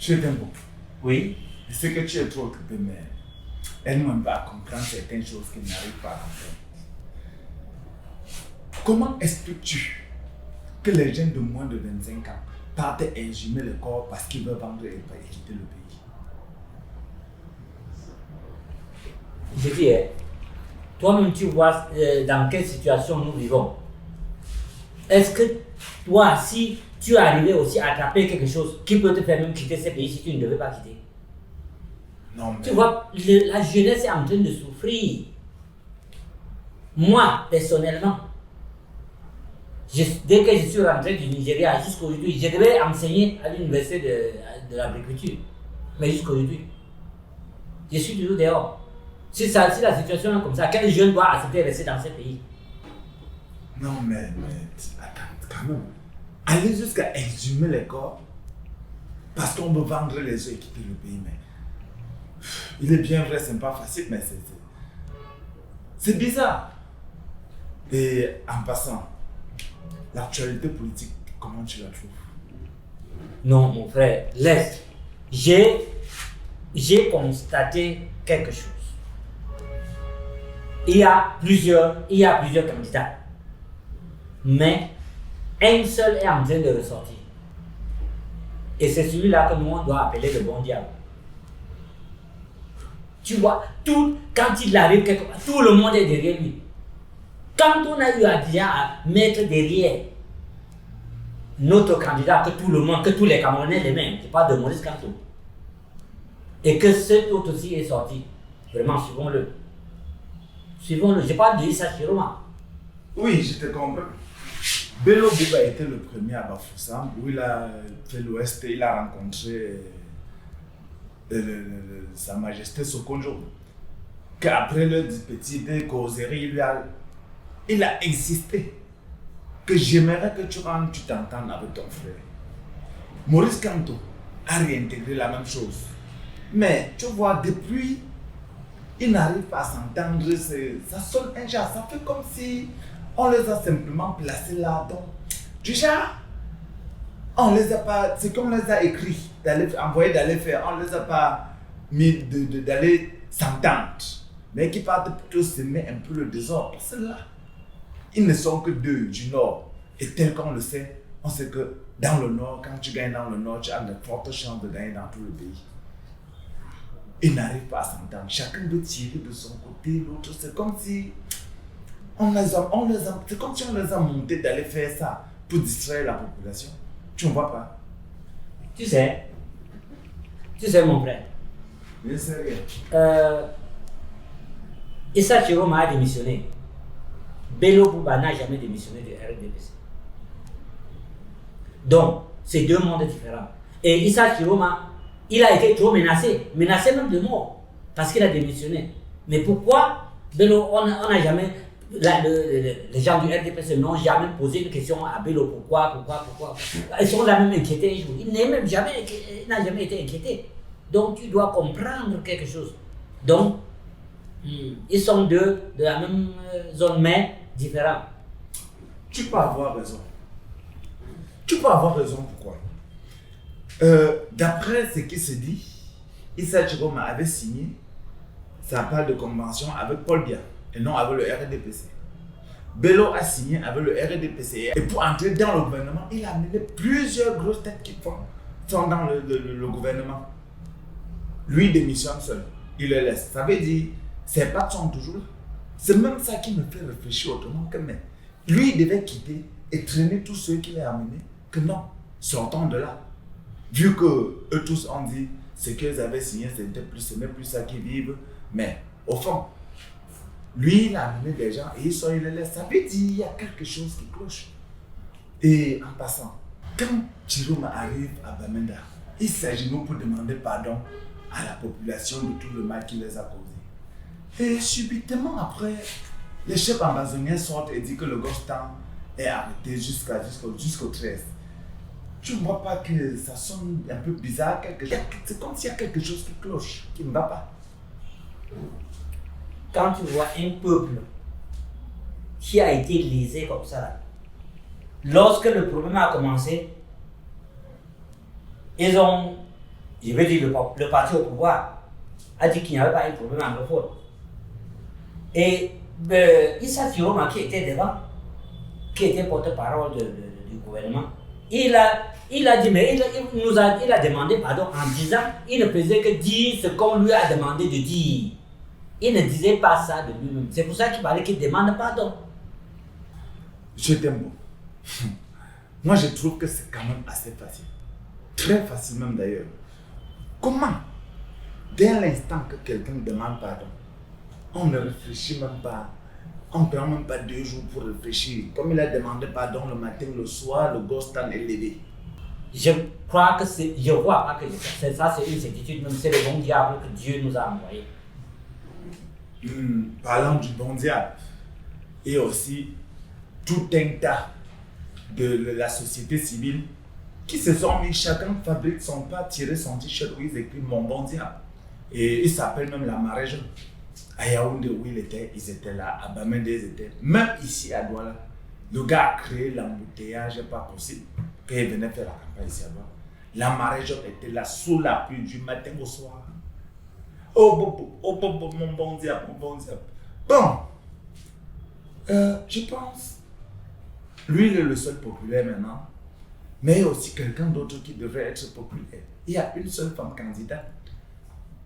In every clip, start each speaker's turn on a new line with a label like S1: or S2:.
S1: Tu es un bon.
S2: Oui.
S1: Je sais que tu es trop occupé, mais elle-même va comprendre certaines choses qu'elle n'arrive pas à comprendre. Comment expliques-tu que les jeunes de moins de 25 ans partent exhumer le corps parce qu'ils veulent vendre et quitter le pays?
S2: Je dis, toi-même tu vois dans quelle situation nous vivons. Est-ce que toi, si tu es arrivé aussi à attraper quelque chose qui peut te faire même quitter ce pays si tu ne devais pas quitter?
S1: Non, mais...
S2: Tu vois, la jeunesse est en train de souffrir. Moi, personnellement, dès que je suis rentré du Nigeria jusqu'aujourd'hui, je devais enseigner à l'université de l'agriculture. Mais jusqu'aujourd'hui, je suis toujours dehors. Si la situation est comme ça, quel jeune doit accepter de rester dans ce pays?
S1: Non, mais attends, quand même. Aller jusqu'à exhumer les corps parce qu'on veut vendre les œufs et quitter le pays, mais il est bien vrai, c'est pas facile, mais c'est bizarre. Et en passant, l'actualité politique, comment tu la trouves?
S2: Non, mon frère, laisse. J'ai constaté quelque chose. Il y a plusieurs candidats. Mais un seul est en train de ressortir. Et c'est celui-là que nous on doit appeler le bon diable. Tu vois, quand il arrive quelque part, tout le monde est derrière lui. Quand on a eu à mettre derrière notre candidat, que tout le monde, que tous les Camerounais les mêmes, je parle de Maurice Kamto, et que cet autre aussi est sorti, vraiment, suivons-le. Je parle de Issa Chiroma.
S1: Oui, je te comprends. Bello Bouba était le premier à Bafoussam, où il a fait l'Ouest, il a rencontré Sa Majesté Sokonjo. Qu'après le petit causerie, il a insisté que j'aimerais que tu rentres, tu t'entendes avec ton frère. Maurice Kamto a réintégré la même chose. Mais tu vois, depuis, ils n'arrivent pas à s'entendre, ça sonne un genre, ça fait comme si on les a simplement placés là. Donc, du genre, on les a pas, c'est comme on les a écrit, envoyés d'aller faire, on les a pas mis d'aller s'entendre. Mais qui partent plutôt semer un peu le désordre. Parce que là, ils ne sont que deux du Nord. Et tel qu'on le sait, on sait que dans le Nord, quand tu gagnes dans le Nord, tu as de fortes chances de gagner dans tout le pays. Ils n'arrivent pas à s'entendre. Chacun veut tirer de son côté, l'autre. C'est comme si c'est comme si on les a montés d'aller faire ça pour distraire la population. Tu ne vois pas?
S2: Tu sais mon frère.
S1: Je sais rien.
S2: Issa Chiroma a démissionné. Bello Bouba n'a jamais démissionné du RDPC. Donc, c'est deux mondes différents. Et Issa Chiroma, il a été trop menacé même de mort, parce qu'il a démissionné. Mais pourquoi Bello, on n'a jamais, les gens du RDPC n'ont jamais posé une question à Bello, pourquoi? Ils sont là même inquiétés un jour. Il n'a jamais été inquiété. Donc, tu dois comprendre quelque chose. Donc, ils sont deux de la même zone, mais différents.
S1: Tu peux avoir raison. Pourquoi? D'après ce qui se dit, Issa Chiroma avait signé sa part de convention avec Paul Biya et non avec le RDPC. Bello a signé avec le RDPC et pour entrer dans le gouvernement, il a amené plusieurs grosses têtes qui sont dans le gouvernement. Lui démissionne seul, il les laisse. Ça veut dire, ses pattes sont toujours là. C'est même ça qui me fait réfléchir autrement que mais lui il devait quitter et traîner tous ceux qu'il a amenés. Que non, sortons de là. Vu que eux tous ont dit ce qu'ils avaient signé, ce n'est plus ça qu'ils vivent. Mais au fond, lui il a amené des gens et il les laisse. Ça veut dire qu'il y a quelque chose qui cloche. Et en passant, quand Chiroma arrive à Bamenda, il s'agenouille pour demander pardon à la population de tout le mal qu'il les a causé. Et subitement après, les chefs amazoniens sortent et disent que le Gostan est arrêté jusqu'au 13. Tu ne vois pas que ça sonne un peu bizarre, c'est comme s'il y a quelque chose qui cloche, qui ne va pas.
S2: Quand tu vois un peuple qui a été lésé comme ça, lorsque le problème a commencé, ils ont je veux dire le parti au pouvoir, a dit qu'il n'y avait pas de problème anglophone. Et Issa Chiroma, qui était devant, qui était porte-parole du gouvernement, il a dit, mais il a demandé pardon en disant, il ne faisait que dire ce qu'on lui a demandé de dire. Il ne disait pas ça de lui-même. C'est pour ça qu'il parlait qu'il demande pardon.
S1: Je t'aime beaucoup. Moi, je trouve que c'est quand même assez facile. Très facile même d'ailleurs. Comment, dès l'instant que quelqu'un demande pardon, on ne réfléchit même pas. On ne prend même pas 2 jours pour réfléchir. Comme il a demandé pardon le matin, le soir, le gosse est levé.
S2: Je crois que c'est... Je vois pas que c'est ça, c'est une certitude. Même c'est le bon diable que Dieu nous a envoyé.
S1: Parlant du bon diable, et aussi tout un tas de la société civile qui se sont mis, chacun fabrique son pas, tirer son t-shirt où ils écrivent mon bon diable. Et il s'appelle même la marée jaune. À Yaoundé où ils étaient là, à Bamende ils étaient. Même ici à Douala, le gars a créé l'embouteillage pas possible. Quand il venait faire la campagne ici à Douala, la marée jaune était là sous la pluie du matin au soir. Oh, mon bon diable, mon bon diable. Bon, je pense, lui il est le seul populaire maintenant, mais il y a aussi quelqu'un d'autre qui devrait être populaire. Il y a une seule femme candidate,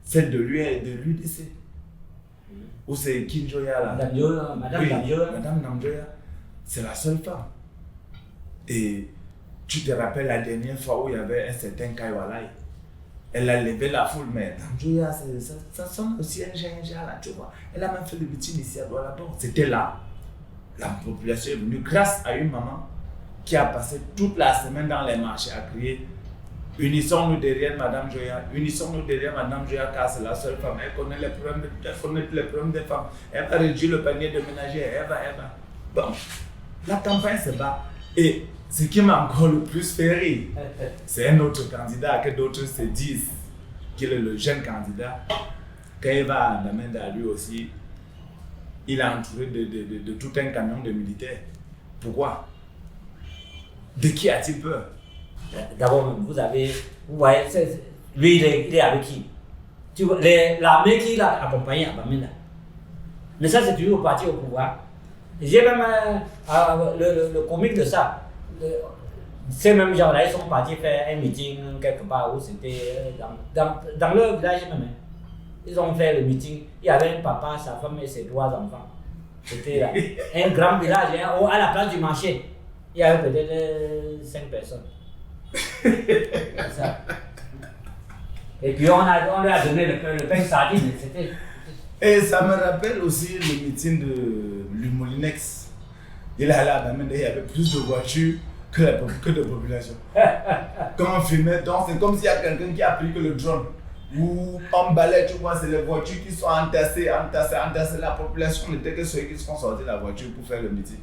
S1: celle de l'UDC. Ou c'est Kinjoya là. Madame Namjoya, c'est la seule femme. Et tu te rappelles la dernière fois où il y avait un certain Kaiwalai. Elle a levé la foule, mais Namjoya, ça sonne aussi un ginja là, tu vois. Elle a même fait le meeting ici à Douala. C'était là. La population est venue grâce à une maman qui a passé toute la semaine dans les marchés à crier. Unissons-nous derrière Madame Joya, unissons-nous derrière Madame Joya car c'est la seule femme. Elle connaît les problèmes des femmes. Elle va réduire le panier de ménagères. Elle va. Bon, la campagne se bat. Et ce qui m'a encore le plus fait rire, c'est un autre candidat que d'autres se disent qu'il est le jeune candidat. Quand il va à Bamenda, lui aussi, il est entouré de tout un camion de militaires. Pourquoi? De qui a-t-il peur?
S2: D'abord, vous voyez, lui, il est avec qui? L'armée qui l'a accompagné à Bamenda. Mais ça, c'est toujours parti au pouvoir. J'ai même le comique de ça. Ces mêmes gens-là, ils sont partis faire un meeting quelque part où c'était dans leur village même. Ils ont fait le meeting. Il y avait un papa, sa femme et ses 3 enfants. C'était un grand village, hein, à la place du marché. Il y avait peut-être 5 personnes. Ça. Et puis on lui a donné le pain sardine.
S1: Et ça me rappelle aussi le meeting de l'Humolinex. Il est allé à Bamenda, il y avait plus de voitures que de population. Quand on filmait, donc c'est comme s'il y a quelqu'un qui a pris que le drone. Ou en balai, tu vois, c'est les voitures qui sont entassées. La population n'était que ceux qui sont sortis de la voiture pour faire le meeting.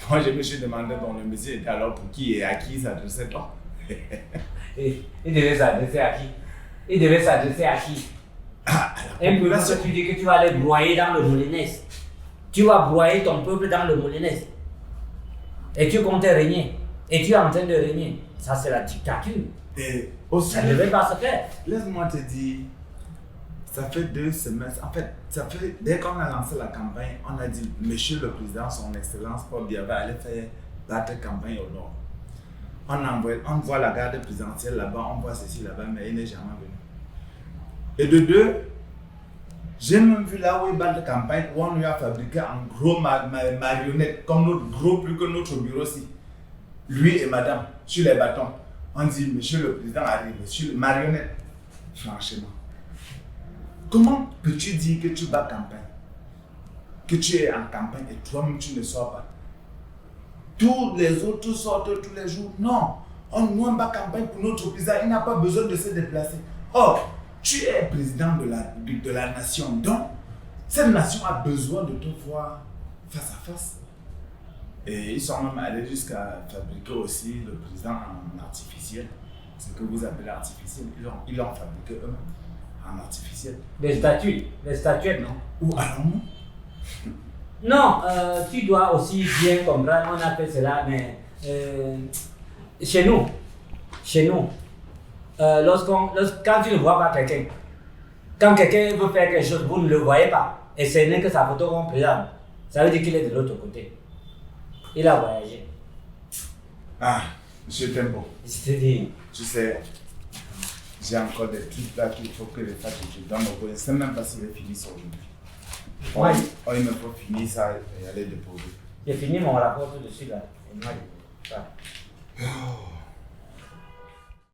S1: Moi, je me suis demandé, bon, le meeting était alors pour qui et à qui il s'adressait donc.
S2: Il devait s'adresser à qui? Un peu que tu dis que tu vas aller broyer dans le Molinès. Tu vas broyer ton peuple dans le Molinès. Et tu comptes régner. Et tu es en train de régner. Ça, c'est la dictature.
S1: Et aussi,
S2: ça ne devait pas se faire.
S1: Laisse-moi te dire, ça fait 2 semaines. En fait, dès qu'on a lancé la campagne, on a dit, Monsieur le Président, Son Excellence Paul Biya va aller faire battre campagne au nord. On voit la garde présidentielle là-bas, on voit ceci là-bas, mais il n'est jamais venu. Et de 2, j'ai même vu là où il bat de campagne, où on lui a fabriqué un gros marionnette, comme gros plus que notre bureau-ci. Lui et madame, sur les bâtons. On dit, Monsieur le Président arrive, sur le marionnette. Franchement. Comment peux-tu dire que tu bats campagne? Que tu es en campagne et toi-même tu ne sors pas? Tous les autres sortent tous les jours. Non. On bat campagne pour notre président. Il n'a pas besoin de se déplacer. Or, tu es président de la nation. Donc, cette nation a besoin de te voir face à face. Et ils sont même allés jusqu'à fabriquer aussi le président en artificiel. Ce que vous appelez artificiel. Ils l'ont fabriqué eux-mêmes en artificiel.
S2: Des statuettes, non?
S1: Où allons-nous?
S2: Non, tu dois aussi bien comprendre, on appelle cela, mais chez nous, quand tu ne vois pas quelqu'un, quand quelqu'un veut faire quelque chose, vous ne le voyez pas, et ce n'est que sa photo qu'on présente, ça veut dire qu'il est de l'autre côté. Il a voyagé.
S1: Ah, monsieur Tembo.
S2: C'est-à-dire,
S1: Tu sais, j'ai encore des trucs là qu'il faut que les fasse dans mon coin. Je ne sais même pas s'il est fini ça aujourd'hui. Il me faut finir ça et aller déposer.
S2: j'ai fini mon rapport tout de suite là. Et moi, je...